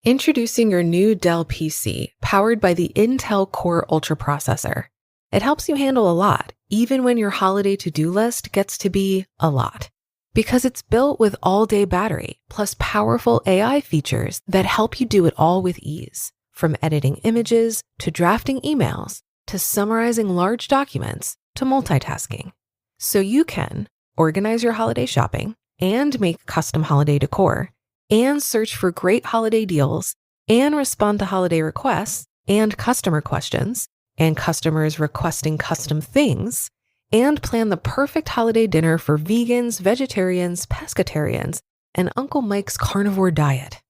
Introducing your new Dell PC, powered by the Intel Core Ultra processor. It helps you handle a lot, even when your holiday to-do list gets to be a lot. Because it's built with all-day battery, plus powerful AI features that help you do it all with ease. From editing images, to drafting emails, to summarizing large documents, to multitasking. So you can organize your holiday shopping, and make custom holiday decor, and search for great holiday deals, and respond to holiday requests, and customer questions, and customers requesting custom things, and plan the perfect holiday dinner for vegans, vegetarians, pescatarians, and Uncle Mike's carnivore diet.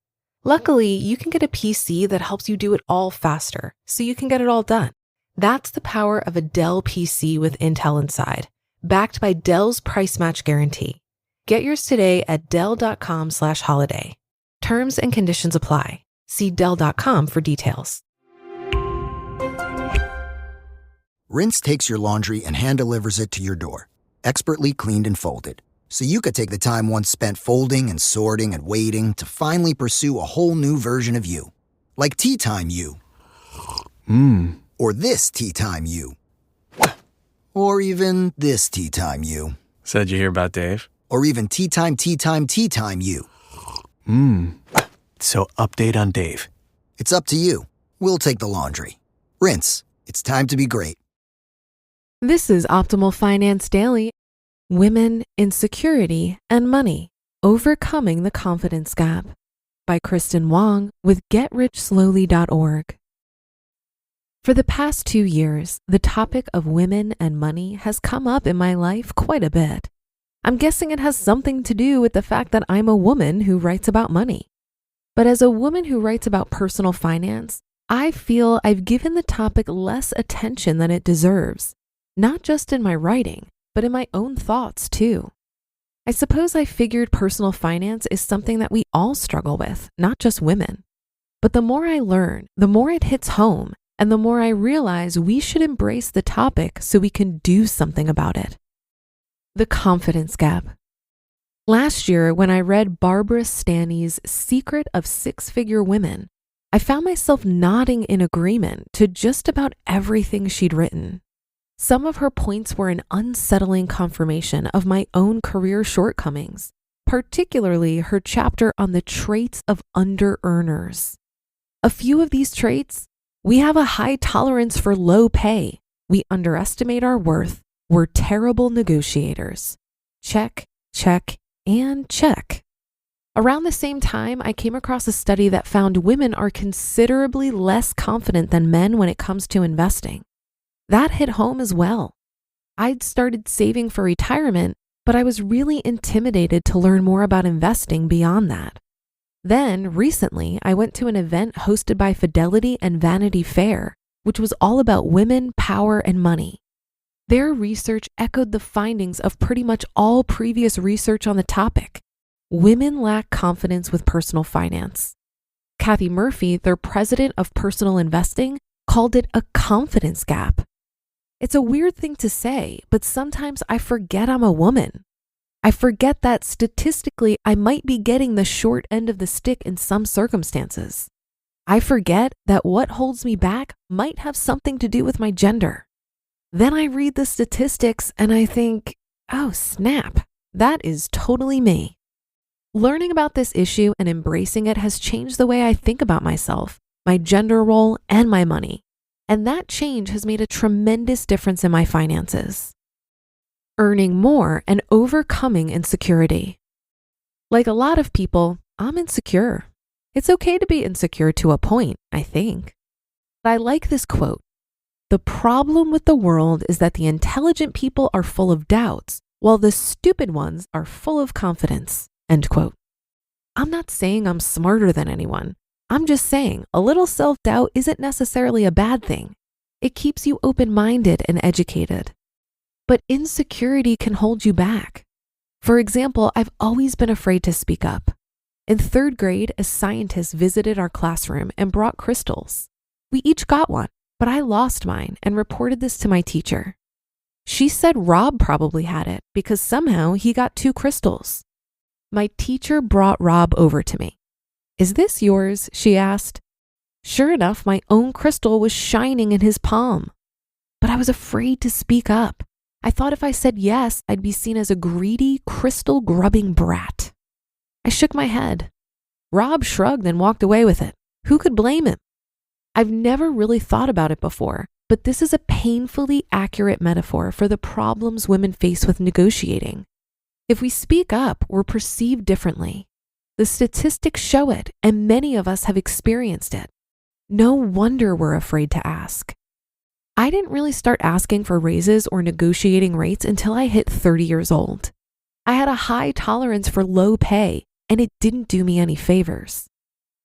Luckily, you can get a PC that helps you do it all faster, so you can get it all done. That's the power of a Dell PC with Intel inside, backed by Dell's price match guarantee. Get yours today at Dell.com/holiday. Terms and conditions apply. See Dell.com for details. Rinse takes your laundry and hand-delivers it to your door, expertly cleaned and folded. So you could take the time once spent folding and sorting and waiting to finally pursue a whole new version of you. Like Tea Time You. Or this Tea Time You. Or even this Tea Time You. Said you hear about Dave? Or even Tea Time You. So update on Dave. It's up to you. We'll take the laundry. Rinse. It's time to be great. This is Optimal Finance Daily. Women, Insecurity, and Money, Overcoming the Confidence Gap by Kristin Wong with GetRichSlowly.org. For the past 2 years, the topic of women and money has come up in my life quite a bit. I'm guessing it has something to do with the fact that I'm a woman who writes about money. But as a woman who writes about personal finance, I feel I've given the topic less attention than it deserves, not just in my writing, but in my own thoughts too. I suppose I figured personal finance is something that we all struggle with, not just women. But the more I learn, the more it hits home, and the more I realize we should embrace the topic so we can do something about it. The confidence gap. Last year, when I read Barbara Stanny's Secret of Six-Figure Women, I found myself nodding in agreement to just about everything she'd written. Some of her points were an unsettling confirmation of my own career shortcomings, particularly her chapter on the traits of under-earners. A few of these traits: we have a high tolerance for low pay, we underestimate our worth, we're terrible negotiators. Check, check, and check. Around the same time, I came across a study that found women are considerably less confident than men when it comes to investing. That hit home as well. I'd started saving for retirement, but I was really intimidated to learn more about investing beyond that. Then, recently, I went to an event hosted by Fidelity and Vanity Fair, which was all about women, power, and money. Their research echoed the findings of pretty much all previous research on the topic. Women lack confidence with personal finance. Kathy Murphy, their president of personal investing, called it a confidence gap. It's a weird thing to say, but sometimes I forget I'm a woman. I forget that statistically I might be getting the short end of the stick in some circumstances. I forget that what holds me back might have something to do with my gender. Then I read the statistics and I think, oh snap, that is totally me. Learning about this issue and embracing it has changed the way I think about myself, my gender role, and my money. And that change has made a tremendous difference in my finances. Earning more and overcoming insecurity. Like a lot of people, I'm insecure. It's okay to be insecure to a point, I think. But I like this quote. The problem with the world is that the intelligent people are full of doubts, while the stupid ones are full of confidence. End quote. I'm not saying I'm smarter than anyone. I'm just saying a little self-doubt isn't necessarily a bad thing. It keeps you open-minded and educated. But insecurity can hold you back. For example, I've always been afraid to speak up. In 3rd grade, a scientist visited our classroom and brought crystals. We each got one, but I lost mine and reported this to my teacher. She said Rob probably had it because somehow he got 2 crystals. My teacher brought Rob over to me. "Is this yours?" she asked. Sure enough, my own crystal was shining in his palm. But I was afraid to speak up. I thought if I said yes, I'd be seen as a greedy, crystal-grubbing brat. I shook my head. Rob shrugged and walked away with it. Who could blame him? I've never really thought about it before, but this is a painfully accurate metaphor for the problems women face with negotiating. If we speak up, we're perceived differently. The statistics show it, and many of us have experienced it. No wonder we're afraid to ask. I didn't really start asking for raises or negotiating rates until I hit 30 years old. I had a high tolerance for low pay, and it didn't do me any favors.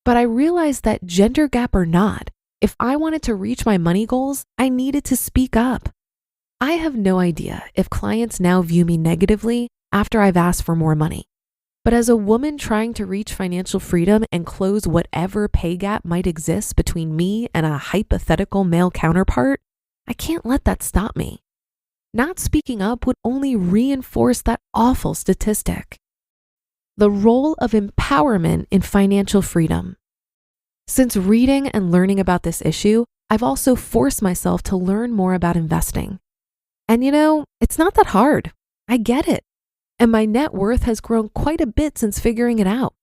But I realized that gender gap or not, if I wanted to reach my money goals, I needed to speak up. I have no idea if clients now view me negatively after I've asked for more money. But as a woman trying to reach financial freedom and close whatever pay gap might exist between me and a hypothetical male counterpart, I can't let that stop me. Not speaking up would only reinforce that awful statistic. The role of empowerment in financial freedom. Since reading and learning about this issue, I've also forced myself to learn more about investing. And it's not that hard. I get it. And my net worth has grown quite a bit since figuring it out.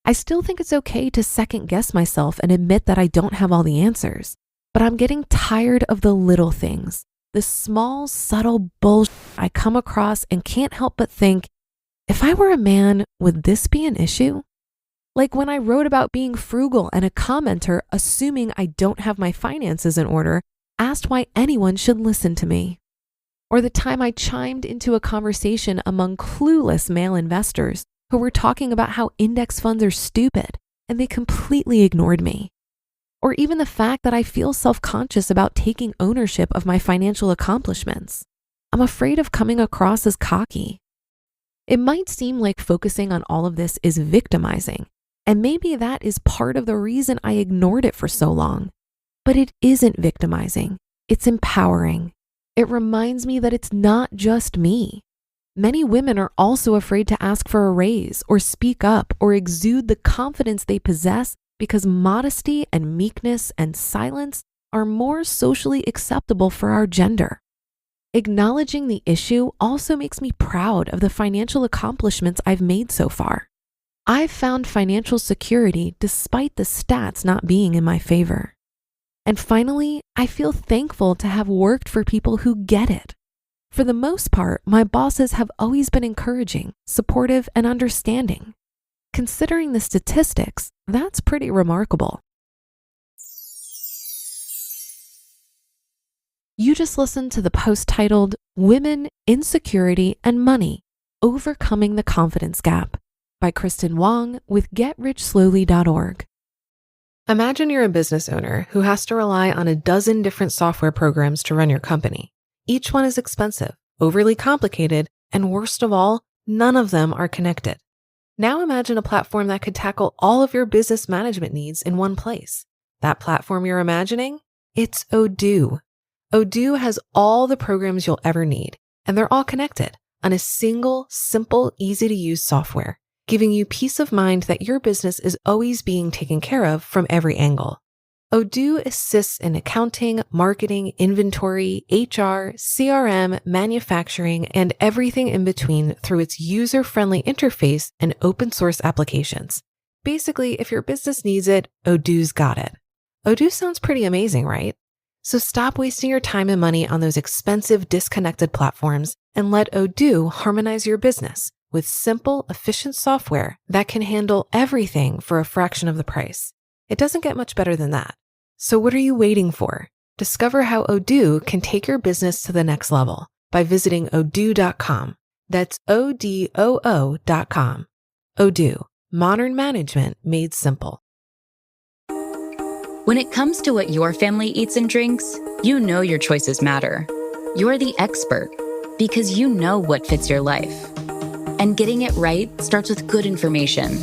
I still think it's okay to second guess myself and admit that I don't have all the answers. But I'm getting tired of the little things, the small, subtle bullshit I come across and can't help but think, if I were a man, would this be an issue? Like when I wrote about being frugal and a commenter, assuming I don't have my finances in order, asked why anyone should listen to me. Or the time I chimed into a conversation among clueless male investors who were talking about how index funds are stupid and they completely ignored me. Or even the fact that I feel self-conscious about taking ownership of my financial accomplishments. I'm afraid of coming across as cocky. It might seem like focusing on all of this is victimizing, and maybe that is part of the reason I ignored it for so long. But it isn't victimizing, it's empowering. It reminds me that it's not just me. Many women are also afraid to ask for a raise or speak up or exude the confidence they possess because modesty and meekness and silence are more socially acceptable for our gender. Acknowledging the issue also makes me proud of the financial accomplishments I've made so far. I've found financial security despite the stats not being in my favor. And finally, I feel thankful to have worked for people who get it. For the most part, my bosses have always been encouraging, supportive, and understanding. Considering the statistics, that's pretty remarkable. You just listened to the post titled Women, Insecurity, and Money, Overcoming the Confidence Gap by Kristin Wong with GetRichSlowly.org. Imagine you're a business owner who has to rely on a dozen different software programs to run your company. Each one is expensive, overly complicated, and worst of all, none of them are connected. Now imagine a platform that could tackle all of your business management needs in one place. That platform you're imagining? It's Odoo. Odoo has all the programs you'll ever need, and they're all connected on a single, simple, easy-to-use software, giving you peace of mind that your business is always being taken care of from every angle. Odoo assists in accounting, marketing, inventory, HR, CRM, manufacturing, and everything in between through its user-friendly interface and open source applications. Basically, if your business needs it, Odoo's got it. Odoo sounds pretty amazing, right? So stop wasting your time and money on those expensive, disconnected platforms and let Odoo harmonize your business with simple, efficient software that can handle everything for a fraction of the price. It doesn't get much better than that. So what are you waiting for? Discover how Odoo can take your business to the next level by visiting odoo.com. That's ODOO.com. Odoo, modern management made simple. When it comes to what your family eats and drinks, you know your choices matter. You're the expert because you know what fits your life. And getting it right starts with good information.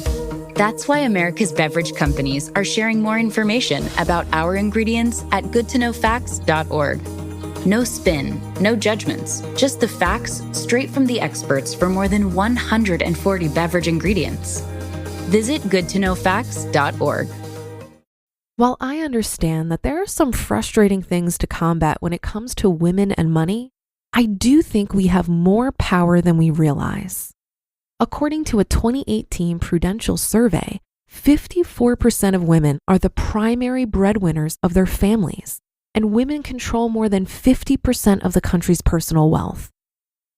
That's why America's beverage companies are sharing more information about our ingredients at goodtoknowfacts.org. No spin, no judgments, just the facts straight from the experts for more than 140 beverage ingredients. Visit goodtoknowfacts.org. While I understand that there are some frustrating things to combat when it comes to women and money, I do think we have more power than we realize. According to a 2018 Prudential survey, 54% of women are the primary breadwinners of their families, and women control more than 50% of the country's personal wealth.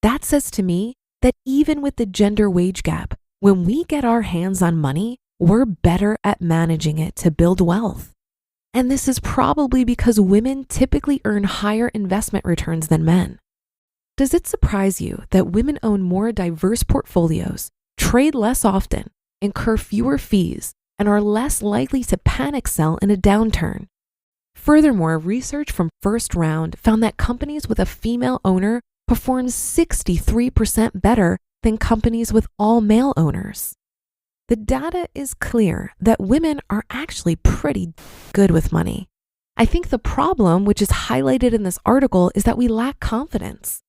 That says to me that even with the gender wage gap, when we get our hands on money, we're better at managing it to build wealth. And this is probably because women typically earn higher investment returns than men. Does it surprise you that women own more diverse portfolios, trade less often, incur fewer fees, and are less likely to panic sell in a downturn? Furthermore, research from First Round found that companies with a female owner perform 63% better than companies with all male owners. The data is clear that women are actually pretty good with money. I think the problem, which is highlighted in this article, is that we lack confidence.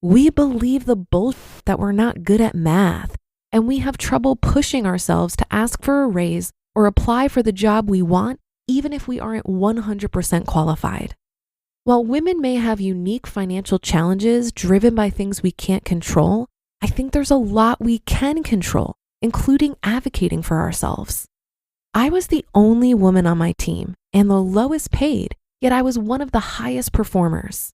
We believe the bullshit that we're not good at math, and we have trouble pushing ourselves to ask for a raise or apply for the job we want, even if we aren't 100% qualified. While women may have unique financial challenges driven by things we can't control, I think there's a lot we can control, including advocating for ourselves. I was the only woman on my team and the lowest paid, yet I was one of the highest performers.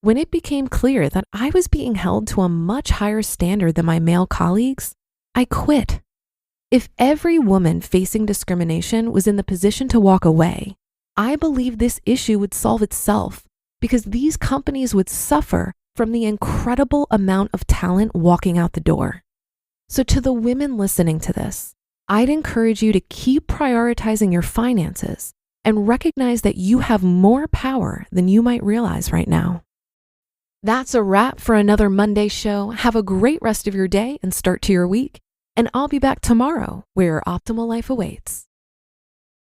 When it became clear that I was being held to a much higher standard than my male colleagues, I quit. If every woman facing discrimination was in the position to walk away, I believe this issue would solve itself because these companies would suffer from the incredible amount of talent walking out the door. So to the women listening to this, I'd encourage you to keep prioritizing your finances and recognize that you have more power than you might realize right now. That's a wrap for another Monday show. Have a great rest of your day and start to your week. And I'll be back tomorrow where your optimal life awaits.